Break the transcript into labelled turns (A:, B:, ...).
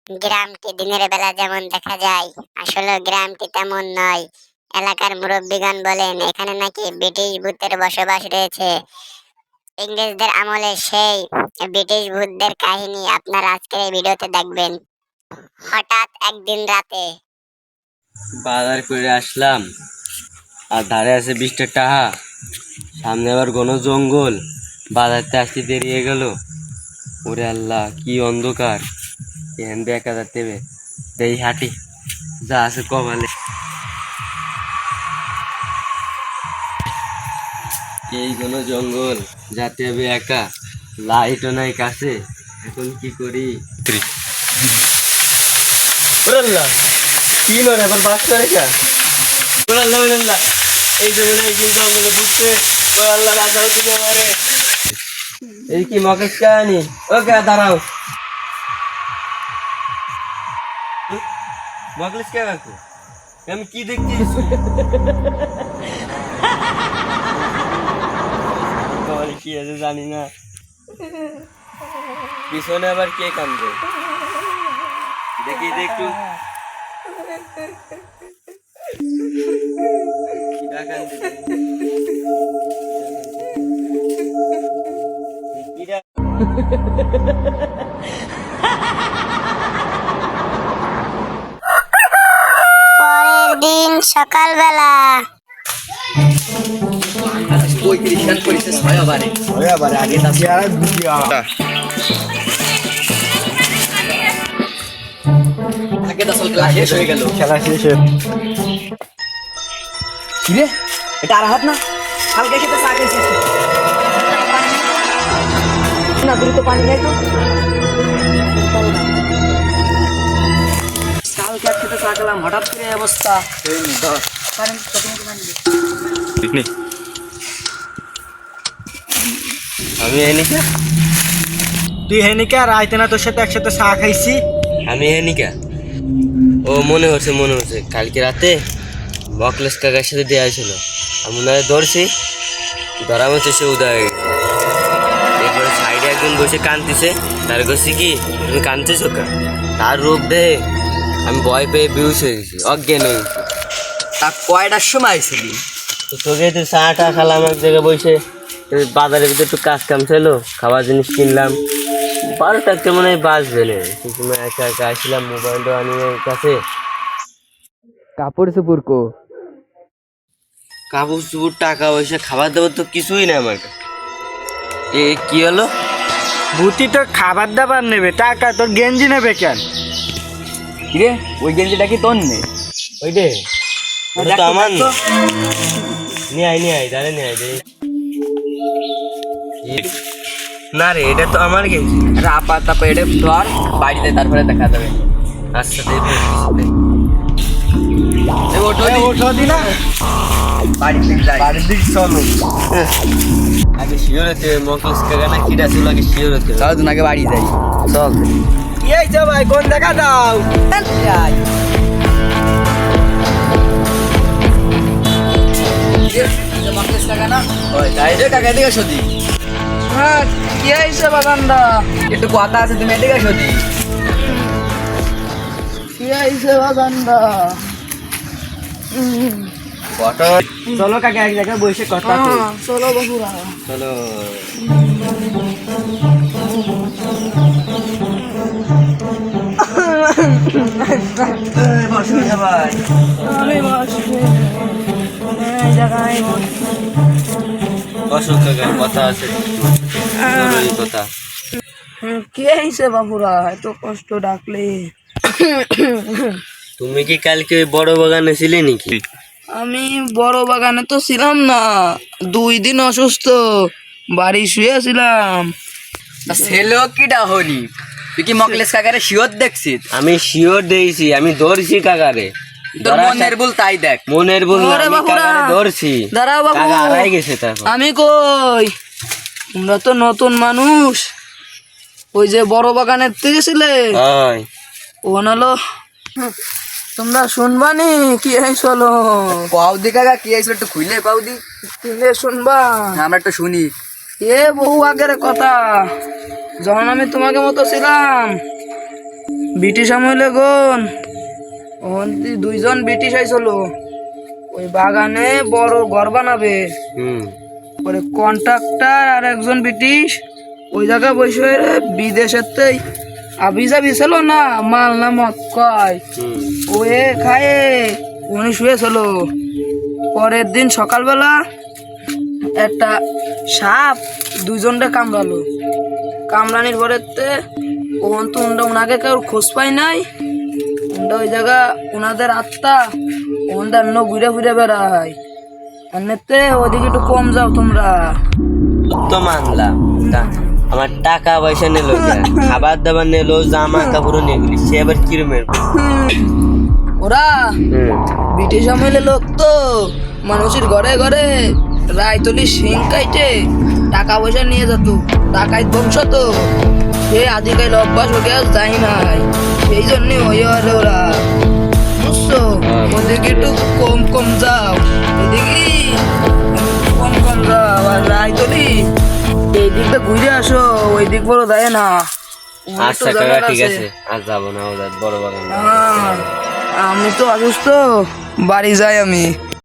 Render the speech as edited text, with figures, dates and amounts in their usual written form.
A: গ্রামটি দিনের বেলা যেমন দেখা যায়, আসলে গ্রামটি তেমন নয়। এলাকার মুরব্বীগণ বলেন এখানে নাকি ব্রিটিশ ভূতের বসবাস রয়েছে। ইংরেজদের আমলে সেই ব্রিটিশ ভূতদের কাহিনী আপনারা আজকের এই ভিডিওতে দেখবেন। হঠাৎ একদিন রাতে
B: বাজার করে আসলাম, আর ধারে আছে 20টা টাকা, সামনে আবার ঘন জঙ্গল, বাজারতে আসতে দেরি হয়ে গেল। ওরে আল্লাহ, কি অন্ধকার, এখান দেখা যাচ্ছে এই হাঁটি যা আছে কপালে। এই ঘন জঙ্গল, যাতে হবে একা, লাইটও নাই কাছে, এখন কি করি? ওরে আল্লাহ, কি নয় আবার বাস করে কা? ওরে আল্লাহ, ওরে আল্লাহ, এই জঙ্গলে এই জঙ্গলে বুঝতে, ওরে আল্লাহ বাঁচাও তুমি আমারে। এই কি মকেশ কাহিনী? ওকে দাঁড়াও, মকলেশ কে রাখো, আমি কি দেখছি? কি আছে জানি না, পিছনে আবার কে কান্দে দেখি একটু।
A: পরের দিন সকালবেলা
C: খেলা শেষ। কিরে, এটা আর হাত না? হালকা খেতে চা খেয়েছিস না? দ্রুত পানি নেই তো, কালকে খেতে চা খেলাম, হঠাৎ করে অবস্থা।
B: আমি হেনিকা,
C: তুই হেনিকা আর আইতে না, তোর সাথে একসাথে চা খাইছি।
B: আমি হেনিকা। ও মনে হচ্ছে কালকে রাতে মকলেশ কাকার সাথে দেওয়া হয়েছিল। আমি মনে হয় ধরছি, ধরা হচ্ছে সে উদয় হয়ে গেছে। এরপরে সাইডে একজন বসে কাঁদতেছে, তার কাছে কি তুমি কাঁদতেছো কা? তার রূপ দেখে আমি ভয় পেয়ে বেহুশ হয়ে গেছি, অজ্ঞান হয়ে গেছি।
C: তা কয়টার সময় আইছিলি?
B: তো তোকে তো চাটা খেলাম এক জায়গায় বসে, বাজারের ভিতরে একটু কাজ কাম ছিল, খাবার জিনিস কিনলাম। 12টা মনে হয় বাজবে না, সেই সময় একা একা আসছিলাম, মোবাইলটা আনিয়ে কাছে।
C: কাপড় চোপড় কো?
B: কাপড় চুপড়, টাকা পয়সা, খাবার দাবার তো কিছুই না আমার কাছে। এ কি হলো?
C: ভূতি তো খাবার দাবার নেবে, টাকা তোর গেঞ্জি নেবে কেন? কিরে, ওই গেঞ্জিটা কি তোর নেই?
B: ওই রে, ওটা তো আমার না। নিয়ে আয় দাঁড়ে নিয়ে আয়। না রে, এটা তো আমার গেঞ্জি।
C: আপাতত এটা ধর, বাড়িতে তারপরে দেখা যাবে।
B: আচ্ছা দেখবো।
C: ওঠো দি না, বাড়ির দিক যাই, বাড়ির দিক চলো।
B: আগে শিওর হতে মকলেশ কাকা না কিরা ছিল, আগে শিওর হতে।
C: চল তুমি আগে বাড়ি যাই,
B: চল।
C: কি হয়েছে ভাই, কোন দেখা দাও? একটু কথা আছে, তুমি এদিকে আসো দি। চলো কাকা, এক জায়গায় বসে কথা আছে।
A: চলো বন্ধুরা।
B: চলো।
C: ভাই
B: অশোক কাকা কথা আছে, জরুরি কথা।
A: কে আইছে বাবুরা, এত কষ্ট ডাকলে?
B: তুমি কি কালকে ওই বড় বাগানে ছিলে নাকি?
A: আমি বড় বাগানে তো ছিলাম না, 2 দিন অসুস্থ, বাড়ি শুয়েছিলাম।
C: ছেলেও কিটা হলি? তুই কি মকলেশ কাকারে শিওর দেখছিস?
B: আমি শিওর দিয়েছি, আমি ধরছি কাকারে।
C: তোর মনের ভুল তাই দেখ।
B: মনের ভুল না,
A: ওরে
B: আমি
A: বাবুরা,
B: কাকারে ধরছি।
A: দাঁড়াও বাবু,
B: কাকা হারাই গেছে তখন।
A: আমি কই? তোমরা তো নতুন মানুষ, ওই যে বড় বাগানের থেকে ছিলে,
B: হয়
A: ও হলো তোমরা শুনবানি কি হয়েছিল?
C: পাউদি কাকা কি হয়েছিল একটু খুইলে পাউদি,
A: শুনলে শুনবা,
C: আমরা একটু শুনি।
A: এ বহু আগের কথা, যখন আমি তোমাকে মতো ছিলাম,
D: ব্রিটিশ আমলে গন দুইজন ব্রিটিশ আইছিল ওই বাগানে বড় ঘর বানাবে।
B: হুম
D: পরে কন্ট্রাক্টর আর একজন ব্রিটিশ ওই জায়গায় বসে বিদেশের আবিজা বিছিল না মাল না মদ কয়
B: হুম
D: ওয়ে খায়ে উনি শুয়েছিল। পরের দিন সকালবেলা একটা সাপ দুইজনটা কামড়ালো। কামড়ানির পরেতে ওখান তো ওনাকে কেউ খোঁজ পায় নাই। ওনটা ওই জায়গা ওনাদের আত্মা ওনাদের ঘুরে ঘুরে বেড়ায়। এমনিতে ওদিকে একটু কম যাও তোমরা।
B: তো মানলাম, তা আমার টাকা পয়সা নিলো খাবার দাবার নিলো জামা কাপড় নিয়ে গেলি, সে আবার কিরমের?
D: ওরা ব্রিটিশ আমলে লোক তো মানুষের ঘরে ঘরে রায়তলি সিং কাইটে টাকা পয়সা নিয়ে যেত। টাকায় বংশ তো সে আদিকাল অভ্যাস ওকে আজ যাই নাই, সেই জন্য ওই আরে ওরা বুঝছো। ওদিকে একটু কম কম যাও, ওদিকে কম কম যাও। আর রায়তলি এই দিকটা ঘুরে আসো, ওই দিক বড় দেয় না।
B: আচ্ছা কাকা ঠিক আছে, আর যাবো না ওদের বড় বাগান।
D: আমি তো অসুস্থ, বাড়ি যাই আমি।